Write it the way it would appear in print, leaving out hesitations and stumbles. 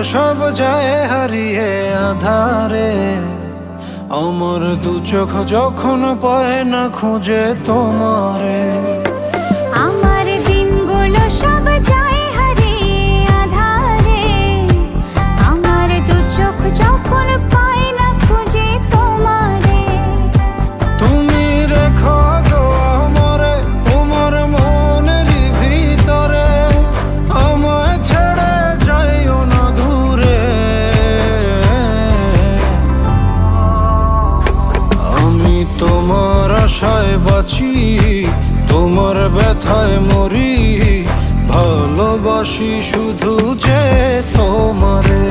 সব যায় হারিয়ে আধারে, আমার দু চোখ যখন পায় না খুঁজে তোমারে। আমার দিনগুলো সব যায় হারিয়ে আধারে, আমার দু চোখ যখন পায় না খুঁজে তোমারে। তুমি রেখো গো আমারে তোমার মনেরই ভিতরে, আমায় ছেড়ে যাইও না দূরে। আমি তোমার আশায় বাঁচি, তোমার ব্যথায় মরি, ভালোবাসি শুধু যে তোমারে।